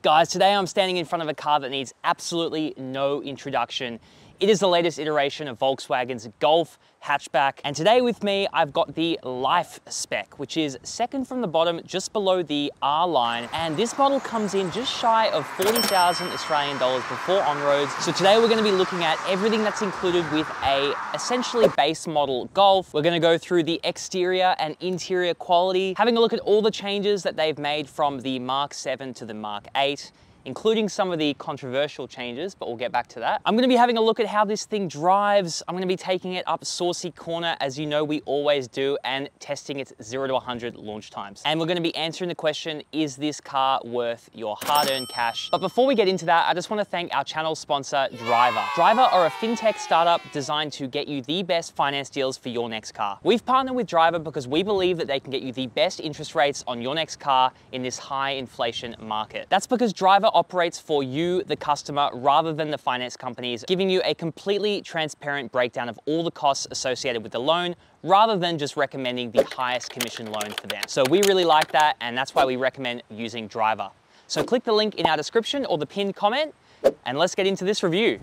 Guys, today I'm standing in front of a car that needs absolutely no introduction. It is the latest iteration of Volkswagen's Golf hatchback. And today with me, I've got the Life Spec, which is second from the bottom, just below the R line. And this model comes in just shy of 40,000 Australian dollars before on-roads. So today we're gonna be looking at everything that's included with a essentially base model Golf. We're gonna go through the exterior and interior quality, having a look at all the changes that they've made from the Mark 7 to the Mark 8. Including some of the controversial changes, but we'll get back to that. I'm gonna be having a look at how this thing drives. I'm gonna be taking it up Saucy Corner, as you know we always do, and testing its 0 to 100 launch times. And we're gonna be answering the question, is this car worth your hard-earned cash? But before we get into that, I just wanna thank our channel sponsor, Driver. Driver are a fintech startup designed to get you the best finance deals for your next car. We've partnered with Driver because we believe that they can get you the best interest rates on your next car in this high inflation market. That's because Driver operates for you, the customer, rather than the finance companies, giving you a completely transparent breakdown of all the costs associated with the loan, rather than just recommending the highest commission loan for them. So we really like that, and that's why we recommend using Driver. So click the link in our description or the pinned comment, and let's get into this review.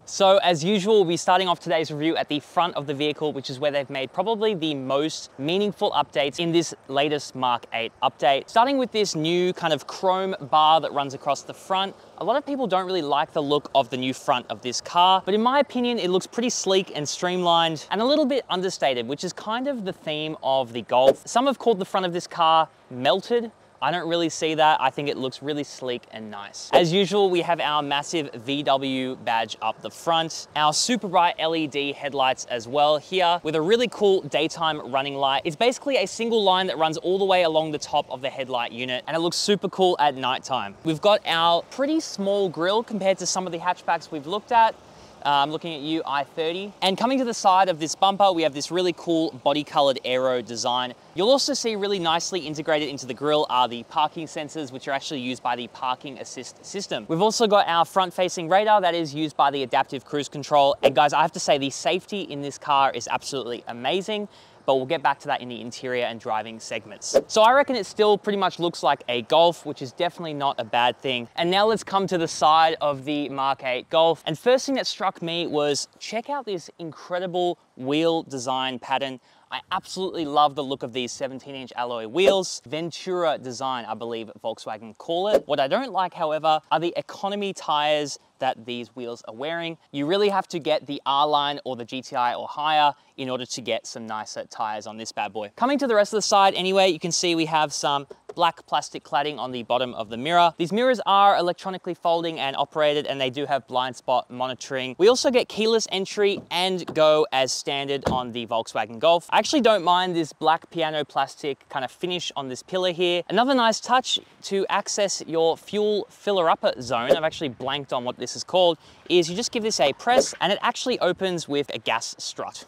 So as usual, we'll be starting off today's review at the front of the vehicle, which is where they've made probably the most meaningful updates in this latest Mark 8 update. Starting with this new kind of chrome bar that runs across the front. A lot of people don't really like the look of the new front of this car, but in my opinion, it looks pretty sleek and streamlined and a little bit understated, which is kind of the theme of the Golf. Some have called the front of this car melted. I don't really see that. I think it looks really sleek and nice. As usual, we have our massive VW badge up the front, our super bright LED headlights as well here with a really cool daytime running light. It's basically a single line that runs all the way along the top of the headlight unit, and it looks super cool at nighttime. We've got our pretty small grille compared to some of the hatchbacks we've looked at. I'm looking at you, i30. And coming to the side of this bumper, we have this really cool body-colored aero design. You'll also see really nicely integrated into the grille are the parking sensors, which are actually used by the parking assist system. We've also got our front-facing radar that is used by the adaptive cruise control. And guys, I have to say the safety in this car is absolutely amazing, but we'll get back to that in the interior and driving segments. So I reckon it still pretty much looks like a Golf, which is definitely not a bad thing. And now let's come to the side of the Mark 8 Golf. And first thing that struck me was, check out this incredible wheel design pattern. I absolutely love the look of these 17-inch alloy wheels. Ventura design, I believe Volkswagen call it. What I don't like, however, are the economy tires that these wheels are wearing. You really have to get the R-Line or the GTI or higher in order to get some nicer tires on this bad boy. Coming to the rest of the side anyway, you can see we have some black plastic cladding on the bottom of the mirror. These mirrors are electronically folding and operated, and they do have blind spot monitoring. We also get keyless entry and go as standard on the Volkswagen Golf. I actually don't mind this black piano plastic kind of finish on this pillar here. Another nice touch to access your fuel filler upper zone, I've actually blanked on what this is called, is you just give this a press and it actually opens with a gas strut.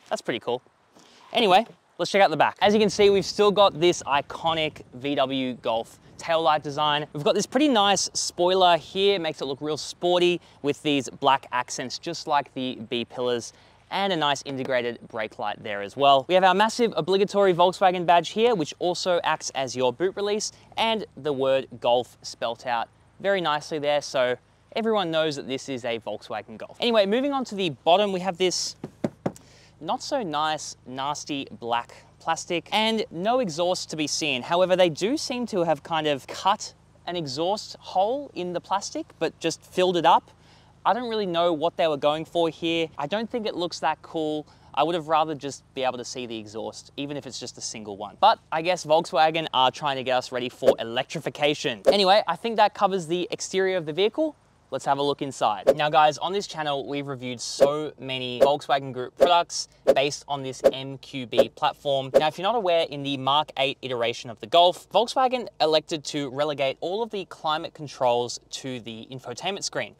That's pretty cool. Anyway, let's check out the back. As you can see, we've still got this iconic VW Golf taillight design. We've got this pretty nice spoiler here. It makes it look real sporty with these black accents, just like the B pillars, and a nice integrated brake light there as well. We have our massive obligatory Volkswagen badge here, which also acts as your boot release, and the word Golf spelt out very nicely there, so everyone knows that this is a Volkswagen Golf. Anyway, moving on to the bottom, we have this not so nice, nasty black plastic and no exhaust to be seen. However, they do seem to have kind of cut an exhaust hole in the plastic, but just filled it up. I don't really know what they were going for here. I don't think it looks that cool. I would have rather just be able to see the exhaust, even if it's just a single one. But I guess Volkswagen are trying to get us ready for electrification. Anyway, I think that covers the exterior of the vehicle. Let's have a look inside. Now guys, on this channel, we've reviewed so many Volkswagen Group products based on this MQB platform. Now, if you're not aware, in the Mark 8 iteration of the Golf, Volkswagen elected to relegate all of the climate controls to the infotainment screen.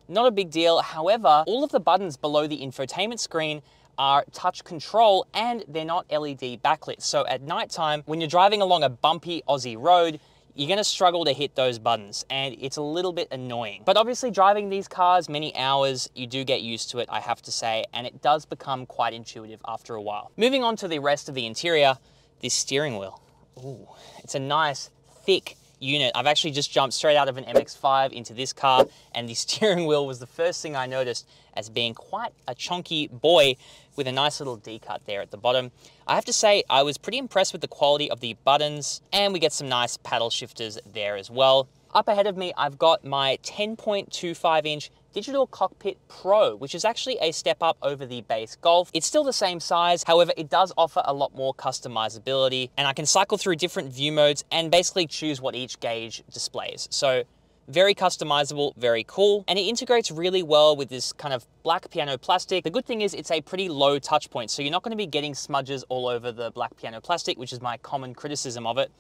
Not a big deal. However, all of the buttons below the infotainment screen are touch control and they're not LED backlit. So at nighttime, when you're driving along a bumpy Aussie road, you're gonna struggle to hit those buttons, and it's a little bit annoying. But obviously driving these cars many hours, you do get used to it, I have to say, and it does become quite intuitive after a while. Moving on to the rest of the interior, this steering wheel. Ooh, it's a nice, thick unit. I've actually just jumped straight out of an MX-5 into this car, and the steering wheel was the first thing I noticed as being quite a chunky boy with a nice little D-cut there at the bottom. I have to say, I was pretty impressed with the quality of the buttons, and we get some nice paddle shifters there as well. Up ahead of me, I've got my 10.25-inch Digital Cockpit Pro, which is actually a step up over the base Golf. It's still the same size, however, it does offer a lot more customizability, and I can cycle through different view modes and basically choose what each gauge displays. So very customizable, very cool, and it integrates really well with this kind of black piano plastic. The good thing is it's a pretty low touch point, so you're not going to be getting smudges all over the black piano plastic, which is my common criticism of it.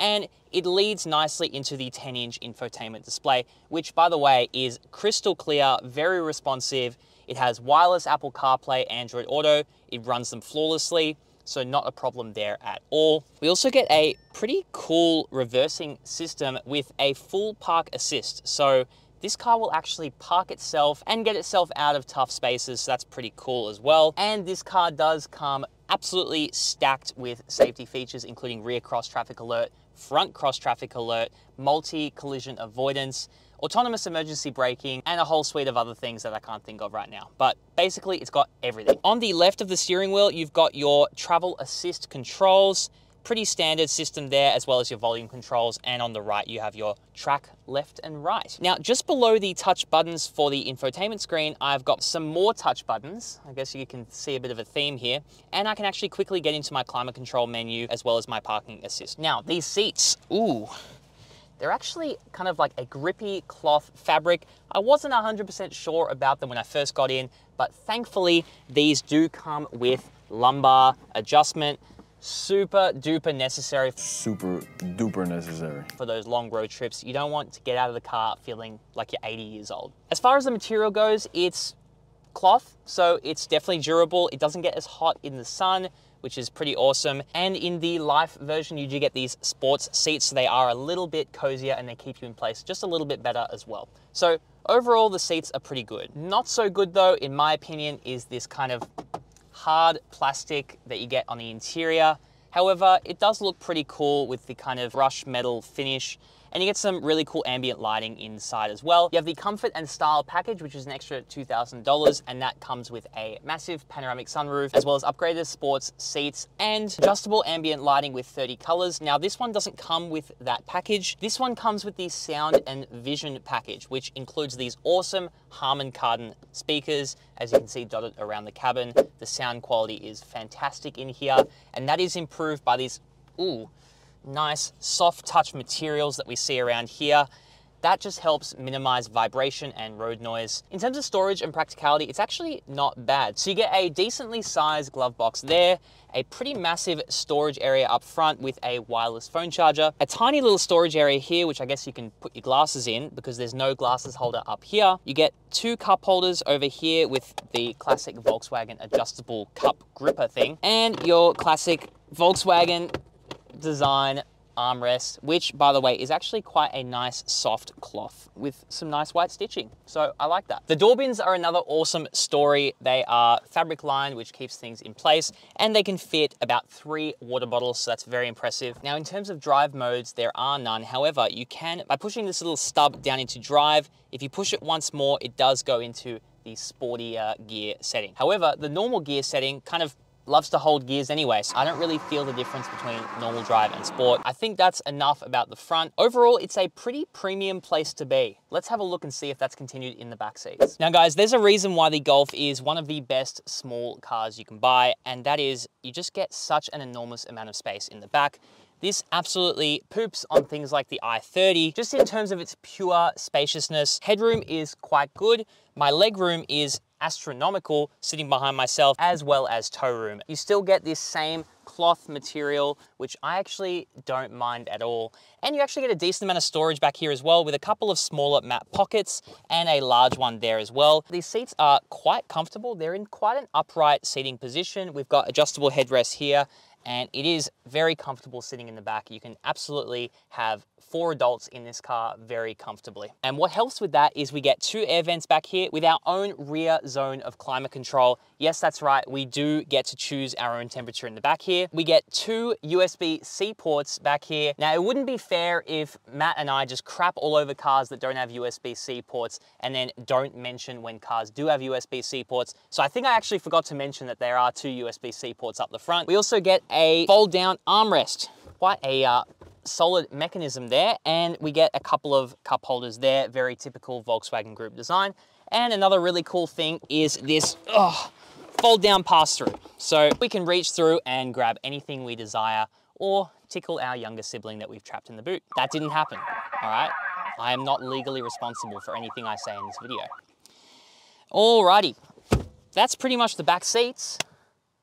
And it leads nicely into the 10-inch infotainment display, which, by the way, is crystal clear, very responsive. It has wireless Apple CarPlay, Android Auto. It runs them flawlessly, so not a problem there at all. We also get a pretty cool reversing system with a full park assist. So this car will actually park itself and get itself out of tough spaces, so that's pretty cool as well. And this car does come absolutely stacked with safety features, including rear cross traffic alert, front cross traffic alert, multi-collision avoidance, autonomous emergency braking, and a whole suite of other things that I can't think of right now. But basically, it's got everything. On the left of the steering wheel, you've got your travel assist controls, pretty standard system there, as well as your volume controls. And on the right, you have your track left and right. Now, just below the touch buttons for the infotainment screen, I've got some more touch buttons. I guess you can see a bit of a theme here. And I can actually quickly get into my climate control menu, as well as my parking assist. Now, these seats, ooh, they're actually kind of like a grippy cloth fabric. I wasn't 100% sure about them when I first got in, but thankfully, these do come with lumbar adjustment. Super duper necessary. Super duper necessary. For those long road trips, you don't want to get out of the car feeling like you're 80 years old. As far as the material goes, it's cloth, so it's definitely durable. It doesn't get as hot in the sun, which is pretty awesome. And in the Life version, you do get these sports seats, so they are a little bit cozier and they keep you in place just a little bit better as well. So overall, the seats are pretty good. Not so good though, in my opinion, is this kind of hard plastic that you get on the interior. However, it does look pretty cool with the kind of brushed metal finish, and you get some really cool ambient lighting inside as well. You have the comfort and style package, which is an extra $2,000, and that comes with a massive panoramic sunroof, as well as upgraded sports seats and adjustable ambient lighting with 30 colors. Now, this one doesn't come with that package. This one comes with the sound and vision package, which includes these awesome Harman Kardon speakers, as you can see dotted around the cabin. The sound quality is fantastic in here, and that is improved by these, ooh, nice soft touch materials that we see around here. That just helps minimize vibration and road noise. In terms of storage and practicality, it's actually not bad. So you get a decently sized glove box there, a pretty massive storage area up front with a wireless phone charger, a tiny little storage area here, which I guess you can put your glasses in because there's no glasses holder up here. You get two cup holders over here with the classic Volkswagen adjustable cup gripper thing, and your classic Volkswagen design armrest, which, by the way, is actually quite a nice soft cloth with some nice white stitching. So I like that. The door bins are another awesome story. They are fabric lined, which keeps things in place, and they can fit about 3 water bottles, so that's very impressive. Now, in terms of drive modes, there are none. However, you can, by pushing this little stub down into drive, if you push it once more, it does go into the sportier gear setting. However, the normal gear setting kind of loves to hold gears anyway, so I don't really feel the difference between normal drive and sport. I think that's enough about the front. Overall, it's a pretty premium place to be. Let's have a look and see if that's continued in the back seats. Now guys, there's a reason why the Golf is one of the best small cars you can buy, and that is you just get such an enormous amount of space in the back. This absolutely poops on things like the i30, just in terms of its pure spaciousness. Headroom is quite good. My legroom is astronomical sitting behind myself, as well as toe room. You still get this same cloth material, which I actually don't mind at all. And you actually get a decent amount of storage back here as well, with a couple of smaller map pockets and a large one there as well. These seats are quite comfortable. They're in quite an upright seating position. We've got adjustable headrests here and it is very comfortable sitting in the back. You can absolutely have 4 adults in this car very comfortably. And what helps with that is we get 2 air vents back here with our own rear zone of climate control. Yes, that's right, we do get to choose our own temperature in the back here. We get 2 USB-C ports back here. Now, it wouldn't be fair if Matt and I just crap all over cars that don't have USB-C ports and then don't mention when cars do have USB-C ports. So I think I actually forgot to mention that there are 2 USB-C ports up the front. We also get a fold-down armrest. Quite a solid mechanism there, and we get a couple of cup holders there, very typical Volkswagen Group design. And another really cool thing is this fold down pass-through. So we can reach through and grab anything we desire or tickle our younger sibling that we've trapped in the boot. That didn't happen, all right? I am not legally responsible for anything I say in this video. Alrighty, that's pretty much the back seats.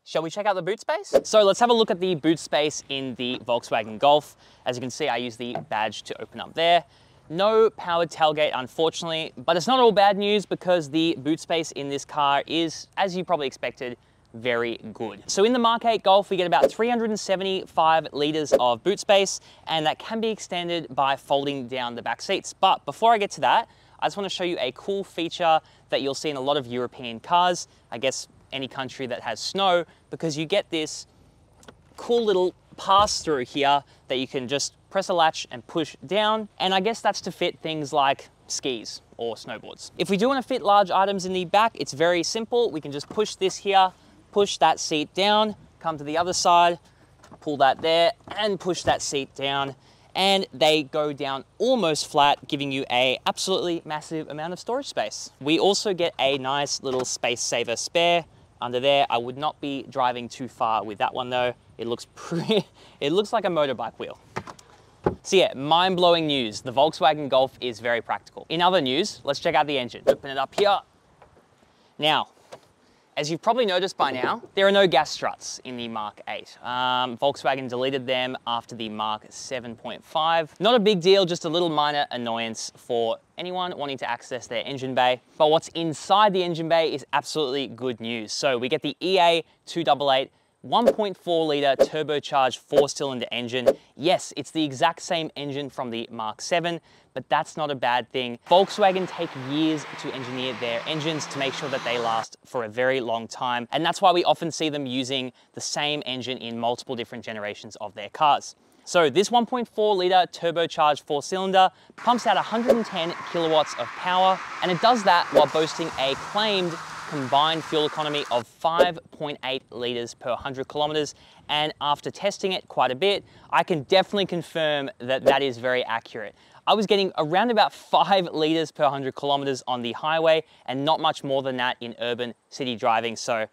Shall we check out the boot space? So let's have a look at the boot space in the Volkswagen Golf. As you can see, I use the badge to open up there. No powered tailgate, unfortunately, but it's not all bad news because the boot space in this car is, as you probably expected, very good. So in the Mark 8 Golf, we get about 375 litres of boot space, and that can be extended by folding down the back seats. But before I get to that, I just want to show you a cool feature that you'll see in a lot of European cars, I guess any country that has snow, because you get this cool little pass-through here that you can just press a latch and push down. And I guess that's to fit things like skis or snowboards. If we do want to fit large items in the back, it's very simple. We can just push this here, push that seat down, come to the other side, pull that there, and push that seat down. And they go down almost flat, giving you a absolutely massive amount of storage space. We also get a nice little space saver spare under there. I would not be driving too far with that one though. It looks it looks like a motorbike wheel. So yeah, mind-blowing news. The Volkswagen Golf is very practical. In other news, let's check out the engine. Open it up here. Now, as you've probably noticed by now, there are no gas struts in the Mark 8. Volkswagen deleted them after the Mark 7.5. Not a big deal, just a little minor annoyance for anyone wanting to access their engine bay. But what's inside the engine bay is absolutely good news. So we get the EA 288 1.4 litre turbocharged 4-cylinder engine. Yes, it's the exact same engine from the Mark 7, but that's not a bad thing. Volkswagen take years to engineer their engines to make sure that they last for a very long time, and that's why we often see them using the same engine in multiple different generations of their cars. So this 1.4 litre turbocharged 4-cylinder pumps out 110 kilowatts of power, and it does that while boasting a claimed combined fuel economy of 5.8 litres per 100 kilometres. And after testing it quite a bit, I can definitely confirm that that is very accurate. I was getting around about 5 litres per 100 kilometres on the highway and not much more than that in urban city driving. So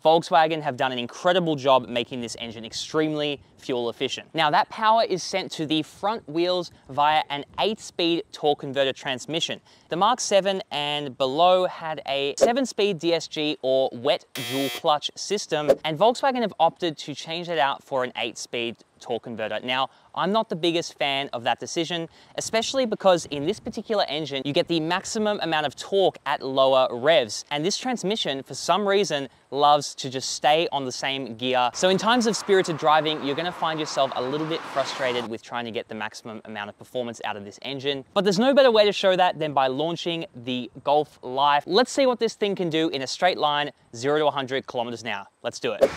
Volkswagen have done an incredible job making this engine extremely fuel efficient. Now that power is sent to the front wheels via an 8-speed torque converter transmission. The Mark 7 and below had a 7-speed DSG or wet dual clutch system, and Volkswagen have opted to change it out for an 8-speed torque converter. Now, I'm not the biggest fan of that decision, especially because in this particular engine, you get the maximum amount of torque at lower revs. And this transmission, for some reason, loves to just stay on the same gear. So in times of spirited driving, you're gonna find yourself a little bit frustrated with trying to get the maximum amount of performance out of this engine. But there's no better way to show that than by launching the Golf Life. Let's see what this thing can do in a straight line, 0 to 100 kilometers an hour. Let's do it.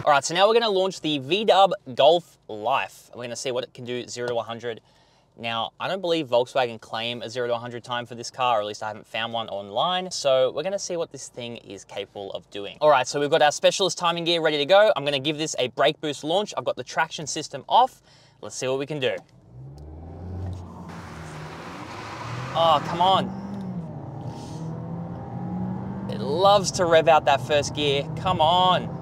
All right, so now we're gonna launch the VW Golf Life. We're gonna see what it can do 0 to 100. Now, I don't believe Volkswagen claim a 0 to 100 time for this car, or at least I haven't found one online. So we're gonna see what this thing is capable of doing. All right, so we've got our specialist timing gear ready to go. I'm gonna give this a brake boost launch. I've got the traction system off. Let's see what we can do. Oh, come on. It loves to rev out that first gear. Come on.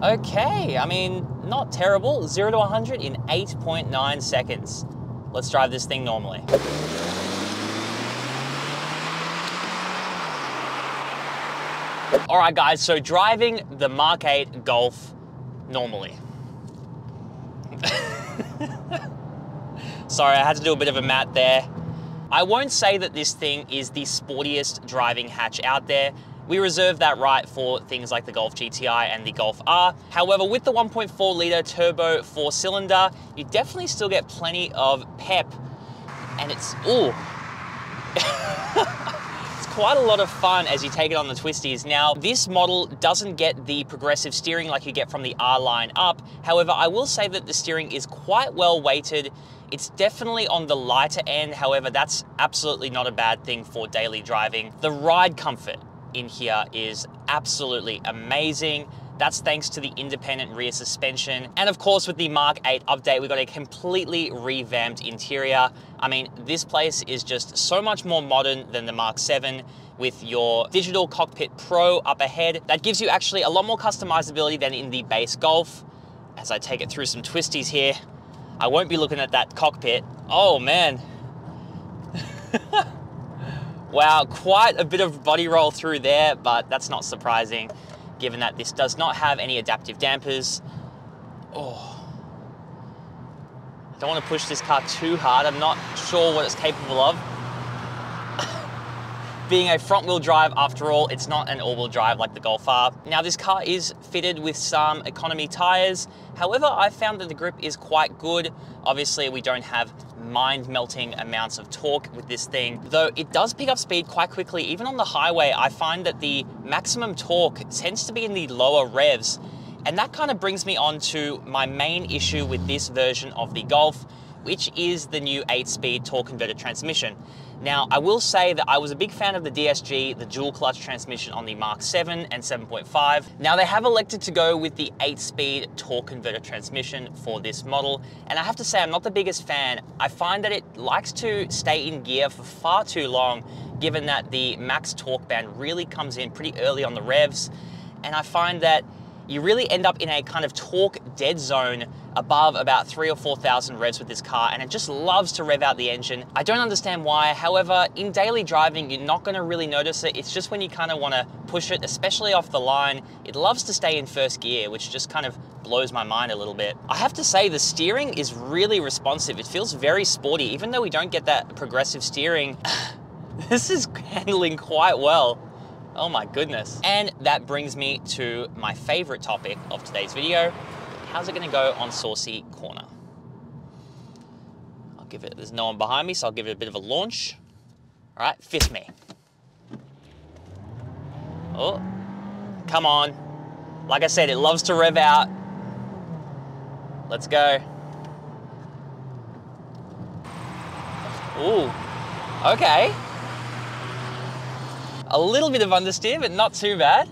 Okay, I mean, not terrible. 0 to 100 in 8.9 seconds. Let's drive this thing normally. All right, guys, so driving the Mark 8 Golf normally. Sorry, I had to do a bit of a mat there. I won't say that this thing is the sportiest driving hatch out there. We reserve that right for things like the Golf GTI and the Golf R. However, with the 1.4 litre turbo 4-cylinder, you definitely still get plenty of pep. And it's, ooh. It's quite a lot of fun as you take it on the twisties. Now, this model doesn't get the progressive steering like you get from the R line up. However, I will say that the steering is quite well weighted. It's definitely on the lighter end. However, that's absolutely not a bad thing for daily driving. The ride comfort in here is absolutely amazing. That's thanks to the independent rear suspension. And of course, with the Mark 8 update, we got a completely revamped interior. I mean, this place is just so much more modern than the Mark 7 with your digital cockpit pro up ahead. That gives you actually a lot more customizability than in the base Golf. As I take it through some twisties here, I won't be looking at that cockpit. Oh man. Wow, quite a bit of body roll through there, but that's not surprising given that this does not have any adaptive dampers. Oh. I don't want to push this car too hard. I'm not sure what it's capable of. Being a front-wheel drive, after all, it's not an all-wheel drive like the Golf R. Now, this car is fitted with some economy tires. However, I found that the grip is quite good. Obviously, we don't have mind-melting amounts of torque with this thing, though it does pick up speed quite quickly. Even on the highway, I find that the maximum torque tends to be in the lower revs. And that kind of brings me on to my main issue with this version of the Golf, which is the new 8-speed torque converter transmission. Now, I will say that I was a big fan of the DSG, the dual clutch transmission on the Mark 7 and 7.5. Now, they have elected to go with the 8-speed torque converter transmission for this model. And I have to say, I'm not the biggest fan. I find that it likes to stay in gear for far too long, given that the max torque band really comes in pretty early on the revs. And I find that you really end up in a kind of torque dead zone above about 3,000 or 4,000 revs with this car, and it just loves to rev out the engine. I don't understand why. However, in daily driving, you're not gonna really notice it. It's just when you kind of wanna push it, especially off the line, it loves to stay in first gear, which just kind of blows my mind a little bit. I have to say, the steering is really responsive. It feels very sporty. Even though we don't get that progressive steering, this is handling quite well. Oh my goodness. And that brings me to my favorite topic of today's video. How's it gonna go on Saucy Corner? I'll give it, there's no one behind me, so I'll give it a bit of a launch. All right, fist me. Oh, come on. Like I said, it loves to rev out. Let's go. Ooh, okay. A little bit of understeer, but not too bad.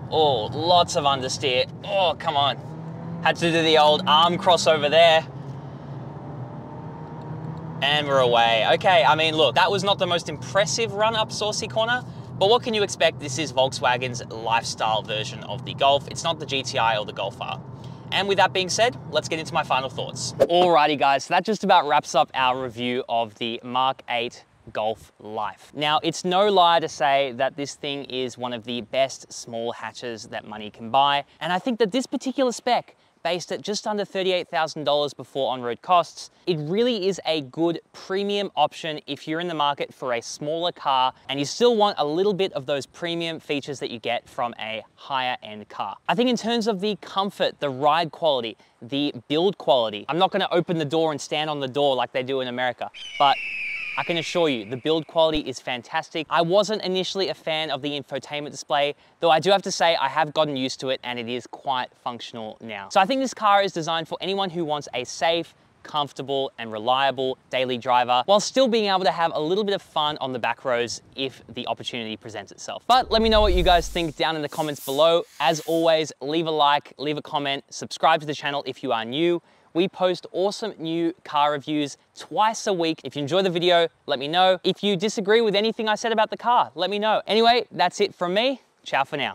Oh, lots of understeer. Oh, come on. Had to do the old arm crossover there. And we're away. Okay, I mean, look, that was not the most impressive run up Saucy Corner, but what can you expect? This is Volkswagen's lifestyle version of the Golf. It's not the GTI or the Golf R. And with that being said, let's get into my final thoughts. Alrighty guys, so that just about wraps up our review of the Mark 8 Golf Life. Now, it's no lie to say that this thing is one of the best small hatches that money can buy. And I think that this particular spec, based at just under $38,000 before on-road costs, it really is a good premium option if you're in the market for a smaller car and you still want a little bit of those premium features that you get from a higher end car. I think in terms of the comfort, the ride quality, the build quality, I'm not gonna open the door and stand on the door like they do in America, but I can assure you, the build quality is fantastic. I wasn't initially a fan of the infotainment display, though I do have to say I have gotten used to it and it is quite functional now. So I think this car is designed for anyone who wants a safe, comfortable and reliable daily driver while still being able to have a little bit of fun on the back roads if the opportunity presents itself. But let me know what you guys think down in the comments below. As always, leave a like, leave a comment, subscribe to the channel if you are new. We post awesome new car reviews twice a week. If you enjoy the video, let me know. If you disagree with anything I said about the car, let me know. Anyway, that's it from me. Ciao for now.